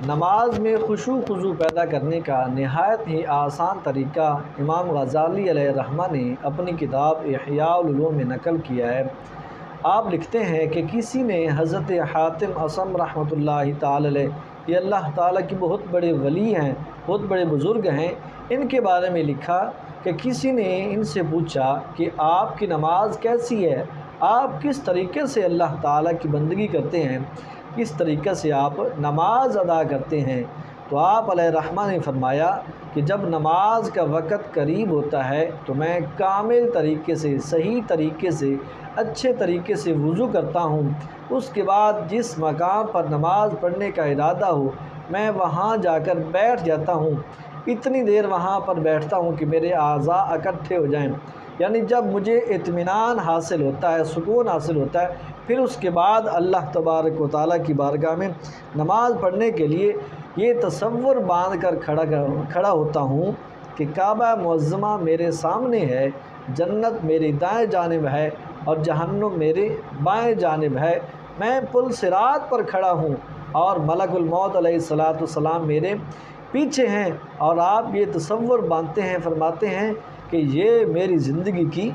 نماز میں خشوع خضوع پیدا کرنے کا نہایت ہی آسان طریقہ امام غزالی علیہ الرحمہ نے اپنی کتاب احیاء العلوم میں نقل کیا ہے۔ آپ لکھتے ہیں کہ کسی نے حضرت حاتم اصم رحمۃ اللہ تعالی علیہ، یہ اللہ تعالیٰ کی بہت بڑے ولی ہیں، بہت بڑے بزرگ ہیں، ان کے بارے میں لکھا کہ کسی نے ان سے پوچھا کہ آپ کی نماز کیسی ہے، آپ کس طریقے سے اللہ تعالیٰ کی بندگی کرتے ہیں، کس طریقے سے آپ نماز ادا کرتے ہیں؟ تو آپ علیہ الرحمہ نے فرمایا کہ جب نماز کا وقت قریب ہوتا ہے تو میں کامل طریقے سے، صحیح طریقے سے، اچھے طریقے سے وضو کرتا ہوں، اس کے بعد جس مقام پر نماز پڑھنے کا ارادہ ہو میں وہاں جا کر بیٹھ جاتا ہوں، اتنی دیر وہاں پر بیٹھتا ہوں کہ میرے اعضاء اکٹھے ہو جائیں، یعنی جب مجھے اطمینان حاصل ہوتا ہے، سکون حاصل ہوتا ہے، پھر اس کے بعد اللہ تبارک و تعالیٰ کی بارگاہ میں نماز پڑھنے کے لیے یہ تصور باندھ کر کھڑا ہوتا ہوں کہ کعبہ معظمہ میرے سامنے ہے، جنت میری دائیں جانب ہے اور جہنم میرے بائیں جانب ہے، میں پل صراط پر کھڑا ہوں اور ملک الموت علیہ السلام میرے پیچھے ہیں، اور آپ یہ تصور باندھتے ہیں، فرماتے ہیں کہ یہ میری زندگی کی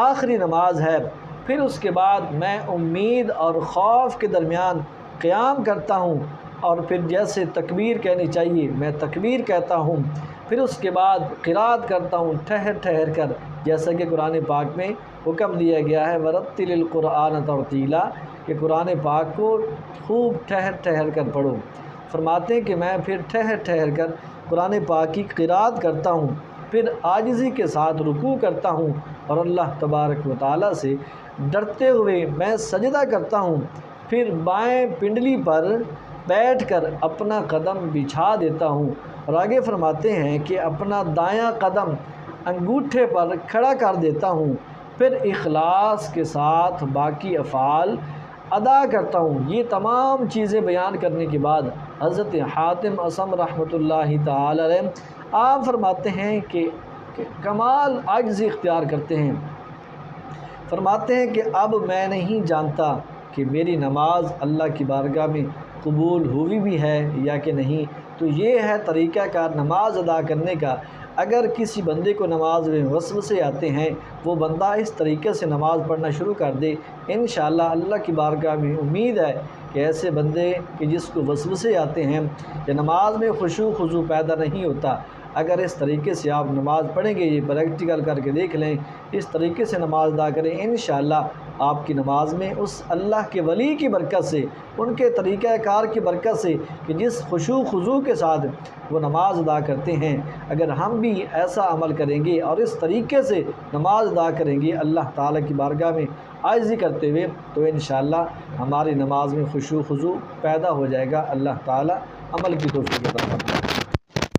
آخری نماز ہے۔ پھر اس کے بعد میں امید اور خوف کے درمیان قیام کرتا ہوں، اور پھر جیسے تکبیر کہنی چاہیے میں تکبیر کہتا ہوں، پھر اس کے بعد قرات کرتا ہوں ٹھہر ٹھہر کر، جیسا کہ قرآن پاک میں حکم دیا گیا ہے وَرَتِّلِ الْقُرْآنَ تَرْتِیلًا، کہ قرآن پاک کو خوب ٹھہر ٹھہر کر پڑھو۔ فرماتے ہیں کہ میں پھر ٹھہر ٹھہر کر قرآن پاک کی قرات کرتا ہوں، پھر عاجزی کے ساتھ رکوع کرتا ہوں اور اللہ تبارک و تعالیٰ سے ڈرتے ہوئے میں سجدہ کرتا ہوں، پھر بائیں پنڈلی پر بیٹھ کر اپنا قدم بچھا دیتا ہوں، اور آگے فرماتے ہیں کہ اپنا دایاں قدم انگوٹھے پر کھڑا کر دیتا ہوں، پھر اخلاص کے ساتھ باقی افعال ادا کرتا ہوں۔ یہ تمام چیزیں بیان کرنے کے بعد حضرت حاتم اصم رحمۃ اللہ تعالی علیہ آپ فرماتے ہیں کہ کمال عاجزی اختیار کرتے ہیں، فرماتے ہیں کہ اب میں نہیں جانتا کہ میری نماز اللہ کی بارگاہ میں قبول ہوئی بھی ہے یا کہ نہیں۔ تو یہ ہے طریقہ کار نماز ادا کرنے کا۔ اگر کسی بندے کو نماز میں وسوسے آتے ہیں، وہ بندہ اس طریقے سے نماز پڑھنا شروع کر دے، انشاءاللہ اللہ کی بارگاہ میں امید ہے کہ ایسے بندے کہ جس کو وسوسے آتے ہیں یا نماز میں خشوع خضوع پیدا نہیں ہوتا، اگر اس طریقے سے آپ نماز پڑھیں گے، یہ پریکٹیکل کر کے دیکھ لیں، اس طریقے سے نماز ادا کریں، انشاءاللہ آپ کی نماز میں اس اللہ کے ولی کی برکت سے، ان کے طریقہ کار کی برکت سے کہ جس خشوع خضوع کے ساتھ وہ نماز ادا کرتے ہیں، اگر ہم بھی ایسا عمل کریں گے اور اس طریقے سے نماز ادا کریں گے اللہ تعالیٰ کی بارگاہ میں عاجزی کرتے ہوئے، تو انشاءاللہ ہماری نماز میں خشوع خضوع پیدا ہو جائے گا۔ اللہ تعالیٰ عمل کی توفیق عطا فرمائے۔